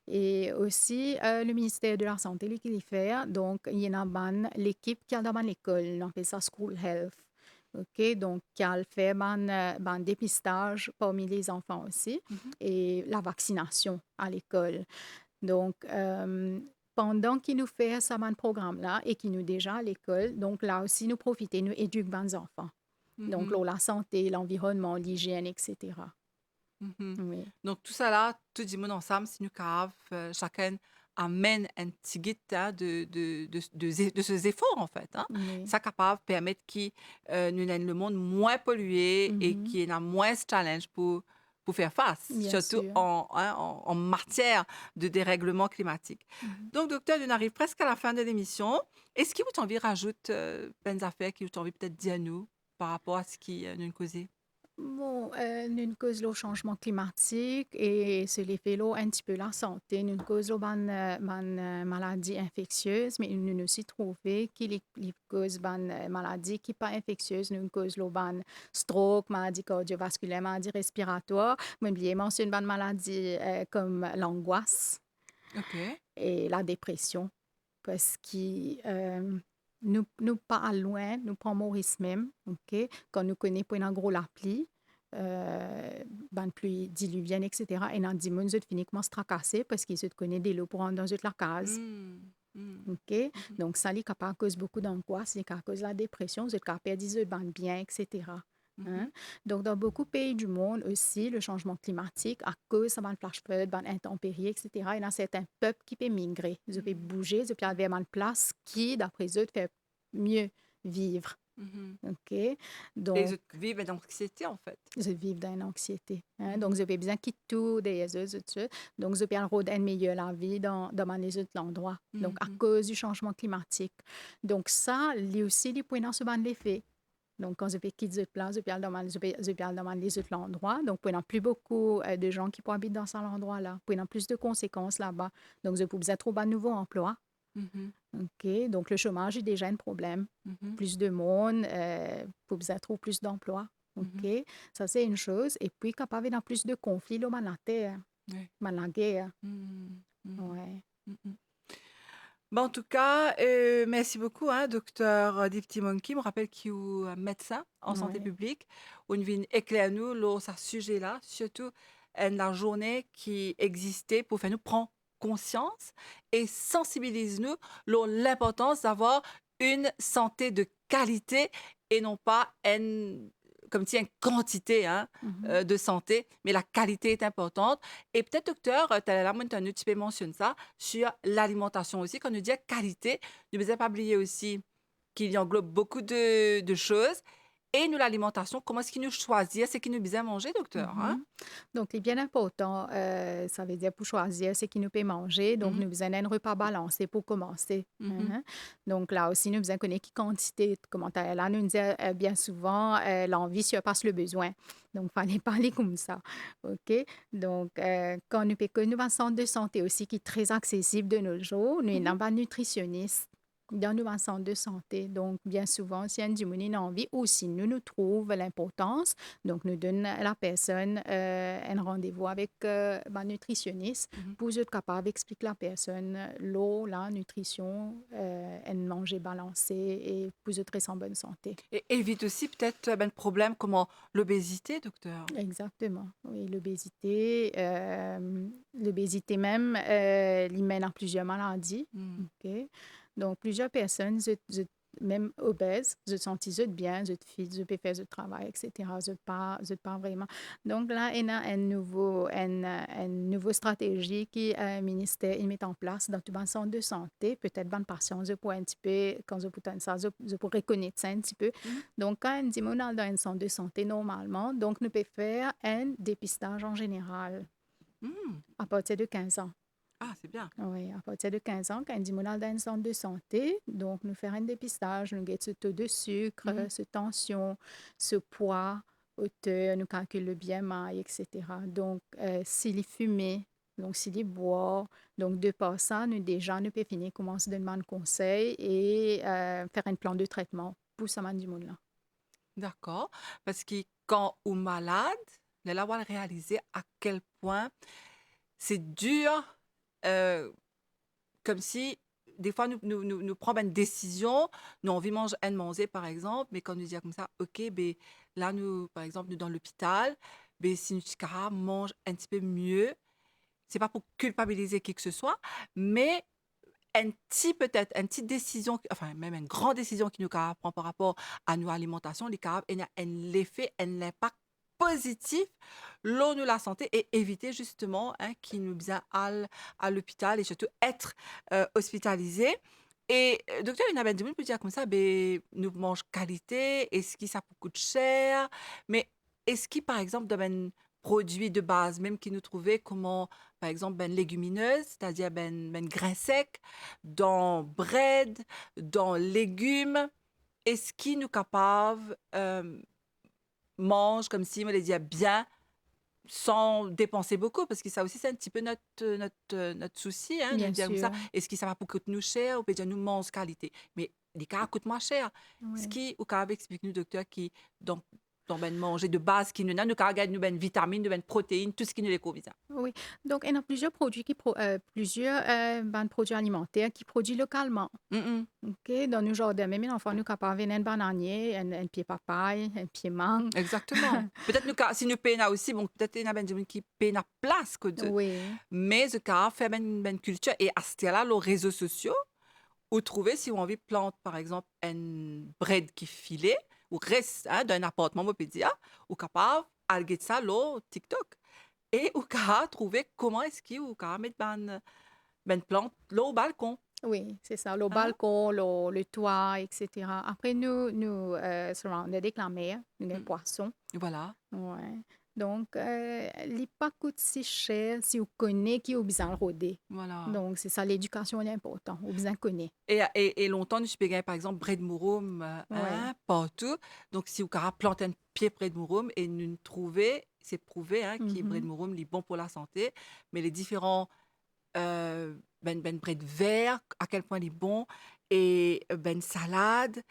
Et aussi, le ministère de la Santé, lui, qui le fait. Donc, il y en a l'équipe qui a dans l'école. On appelle ça School Health. OK, donc, qui a fait un dépistage parmi les enfants aussi Mhm. et la vaccination à l'école. Donc, pendant qu'il nous fait ce programme-là et qu'il nous déjà à l'école, donc là aussi, nous profitons, nous éduquons les enfants. Donc, Mhm. là, la santé, l'environnement, l'hygiène, etc. Mhm. Oui, Donc, tout ça là, tout le monde ensemble, si nous caves, chacun amène un petit guide hein, de ces efforts, en fait. Hein. oui. Ça capable de permettre que nous ayons le monde moins pollué et Mhm. qu'il y ait moins de challenge pour faire face, Bien surtout sûr. en matière de dérèglement climatique. Mhm. Donc, docteur, on arrive presque à la fin de l'émission. Est-ce que vous t'envie rajouter des affaires qui vous envie peut-être dire à nous par rapport à ce qui nous causé? Bon, nous cause le changement climatique et c'est l'effet l'eau un petit peu la santé. Nous cause le maladie infectieuse, mais nous aussi trouvé qu'il cause ban maladie qui pas infectieuse. Nous cause le ban stroke, maladie cardiovasculaire, maladie respiratoire. Mais oubliez mentionne ban maladie comme l'angoisse OK. et la dépression parce que nous pas loin, nous prenons Maurice même, ok, quand nous connaissons pas une gros la pluie, ban pluie diluvienne, etc. Et dans 10 mois, nous fini comment se tracasser parce qu'ils se connaissent des lots pour rentrer dans la case. Mmh. Mmh. OK? Mmh. Donc, ça, les capable cause beaucoup d'angoisse, c'est cause la dépression, vous êtes capable perdre des ban bien, etc. Mmh. Hein? Donc, dans beaucoup de pays du monde aussi, le changement climatique, à cause de la flash flood, ban intempéries, etc., il y a certains peuples qui peuvent migrer, ils peuvent Mmh. bouger, ils peuvent aller dans une place qui, d'après eux, fait mieux vivre. Mmh. OK? Et les Donc, autres vivent dans l'anxiété, en fait. je vivre dans une anxiété. Hein? Donc, Mmh. je vais besoin quitter tout derrière eux, tout de suite. Donc, je vais avoir une meilleure la vie dans les autres endroits. Donc, à Mmh. cause du changement climatique. Donc, ça, lui aussi, il point dans ce ban l'effet. Donc, quand je vais quitter cette place, je vais aller dans les autres endroits. Donc, il n'y a plus beaucoup de gens qui habitent dans cet endroit-là. Il y a plus de conséquences là-bas. Donc, je peux besoin de trouver un nouveau emploi. Mmh. OK? Donc, le chômage est déjà un problème. Mmh. Plus de monde, pour besoin de trouver plus d'emplois. Mmh. OK? Ça, c'est une chose. Et puis, capable dans plus de conflits, là, dans la terre, Ouais. dans la guerre. Mmh. Mmh. Ouais. Mmh. Bah, en tout cas, merci beaucoup, hein, docteur Dipti Monkey. Je me rappelle qu'il est médecin en santé Ouais. publique. On vient éclairer nous sur ce sujet-là, surtout la journée qui existait pour faire nous prendre conscience et sensibiliser nous sur l'importance d'avoir une santé de qualité et non pas une, comme si une quantité, hein, Mhm. de santé, mais la qualité est importante. Et peut-être, docteur, tu as là, tu peux mentionner ça sur l'alimentation aussi. Quand on dit qualité, ne vous pas oublier aussi qu'il y englobe beaucoup de choses. Et nous, l'alimentation, comment est-ce qu'il nous choisit ce qu'il nous bien manger, docteur, hein? Mhm. Donc, c'est bien important. Ça veut dire pour choisir ce qui nous peut manger. Donc, Mhm. nous besoin d'un repas balancé pour commencer. Mhm. Mhm. Donc, là aussi, nous besoin connaître qui quantité. Comment là, nous dit bien souvent, l'envie surpasse le besoin. Donc, il fallait parler comme ça. OK? Donc, quand nous nous un centre de santé aussi qui est très accessible de nos jours, nous Mhm. n'avons pas de nutritionniste dans nos centres de santé. Donc, bien souvent, si un a envie ou si nous nous trouve l'importance, donc, nous donne à la personne un rendez-vous avec ma nutritionniste Mhm. pour être capable d'expliquer à la personne l'eau, la nutrition, un manger balancé et pour être en bonne santé. Et évite aussi peut-être ben, le problème comme l'obésité, docteur. Exactement. Oui, l'obésité même, il mène à plusieurs maladies. Mhm. OK? Donc, plusieurs personnes, même obèses, se sentent bien, se fit, se peut faire le travail, etc. Se pas vraiment. Donc, là, il y a une nouvelle stratégie qui le ministère il met en place dans tout le centre de santé. Peut-être bonne patience, je pourrais un petit peu, quand je pourrais ça, je pourrais reconnaître ça un petit peu. Mhm. Donc, quand on dit qu'on est dans un centre de santé normalement, donc nous pouvons faire un dépistage en général Mhm. à partir de 15 ans. Ah, c'est bien. Oui, à partir de 15 ans, quand on dit qu'on est dans un centre de santé, donc nous faisons un dépistage, nous guettons ce taux de sucre, Mhm. ce tension, ce poids, hauteur, nous calculons le BMI, etc. Donc, s'il est fumé, donc s'il est boit, donc de par ça, nous déjà, nous pouvons finir commencer à demander conseil et faire un plan de traitement pour ce monde-là. D'accord. Parce que quand on est malade, là, on va réaliser à quel point c'est dur, euh, comme si des fois nous prenons une décision, nous envie de manger par exemple, mais quand nous disons comme ça, ok, ben, là nous, par exemple, nous dans l'hôpital, ben, si nous mange un petit peu mieux, c'est pas pour culpabiliser qui que ce soit, mais peut-être, une petite décision, enfin même une grande décision qui nous prend par rapport à nos alimentations, les capables, il y a l'effet, un impact positif l'eau nous la santé et éviter justement hein, qui nous bien à l'hôpital et surtout être hospitalisé. Et docteur, il y a bien peut dire comme ça, ben, nous mange qualité, est-ce que ça coûte cher, mais est-ce que par exemple dans un produit de base, même qui nous trouvait comment, par exemple, ben légumineuse, c'est-à-dire ben grain sec, dans bread, dans légumes, est-ce qu'il nous capable mange comme si, on les dit bien, sans dépenser beaucoup, parce que ça aussi, c'est un petit peu notre souci, hein, de Bien dire comme ça, sûr. est-ce que ça va pour coûter nous cher ou peut dire nous mange qualité. Mais les cas coûtent moins cher. Ce Oui. qui, ou cas explique nous, docteur, qui, donc, dans ben manger de base, qui nous n'a, nous gagne nous ben vitamines, nous ben protéines, tout ce qui nous les couvre. Oui. Donc, il y a plusieurs produits plusieurs ben, produits alimentaires qui produisent localement. Mm. OK? Dans nos jardins, même l'enfant, nous capables un bananier, un pied papaye, un pied mangue. Exactement. Peut-être nous, si nous payons aussi, bon, peut-être il y a ben qui payent la place que de, Oui. mais ce cas fait ben culture et à ce là les réseaux sociaux, ou trouver si on envie de planter, par exemple, un bread qui filait, ou reste hein, d'un appartement, on peut dire, ou capable de ça, là, TikTok. Et ou capable trouver comment est-ce qu'il ou capable mettre ben plante là au balcon. Oui, c'est ça. Le Hein? balcon, le toit, etc. Après, sur on a des clamères, des Mm. poissons. Voilà, Ouais. Donc, les pas coûte si cher si vous connaissez qui vous besoin rôder. voilà. Donc, c'est ça, l'éducation est importante. Vous besoin connaître. Et longtemps, nous payons, par exemple, bread mouroum, Ouais. hein, partout. Donc, si vous plantez un pied près de mouroum et nous trouver, c'est prouvé, hein, que bread Mhm. mouroum est bon pour la santé, mais les différents ben bread vert, à quel point il est bon, et ben salade.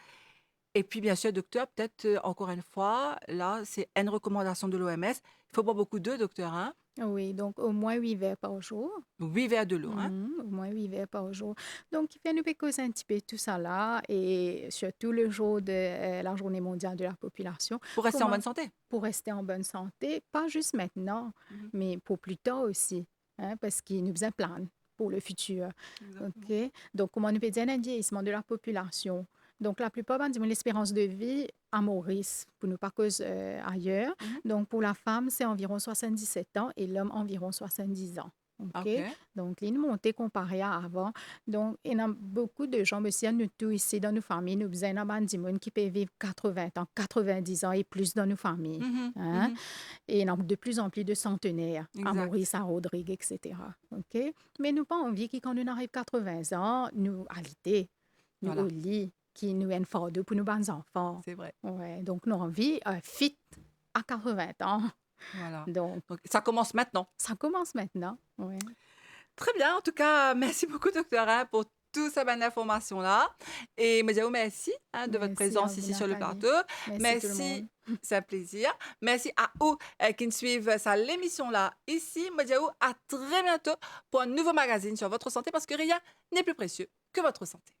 Et puis, bien sûr, docteur, peut-être encore une fois, là, c'est une recommandation de l'OMS. Il faut boire beaucoup d'eau, docteur, hein? Oui, donc au moins 8 verres par jour. 8 verres de l'eau, hein? Mhm, au moins 8 verres par jour. Donc, il fait nous causer un petit peu tout ça là, et surtout le jour de la Journée mondiale de la population, Pour rester en comment bonne santé. pour rester en bonne santé, pas juste maintenant, Mhm. mais pour plus tard aussi, hein, parce qu'il nous besoin plan pour le futur. Exactement. OK? Donc, comment nous peut dire un vieillissement de la population? Donc, la plupart, ben, disons, l'espérance de vie à Maurice, pour ne pas cause ailleurs. Mhm. Donc, pour la femme, c'est environ 77 ans et l'homme environ 70 ans. OK? OK. Donc, une montée comparée à avant. Donc, il y a beaucoup de gens, aussi, nous tous ici dans nos familles, nous avons des gens qui peuvent vivre 80 ans, 90 ans et plus dans nos familles. Mhm. Hein? Mhm. Et il y a de plus en plus de centenaires, à Exact. Maurice, à Rodrigue, etc. OK? Mais nous pas envie que quand nous arrivons 80 ans, nous alité, nous au Voilà, lit, qui nous un fardeau pour nos bons enfants. c'est vrai. Ouais, donc nous envie fit à 80 ans. Voilà. Donc, Donc, ça commence maintenant. ça commence maintenant. Ouais. Très bien. En tout cas, merci beaucoup, docteur, hein, pour toute cette bonne information-là. Et Madiao, merci hein, de votre Merci à présence vous, ici sur le Nathalie. plateau. Merci tout le Merci. monde. C'est un plaisir. Merci à vous qui nous suivent ça l'émission-là ici. Madiao, à très bientôt pour un nouveau magazine sur votre santé parce que rien n'est plus précieux que votre santé.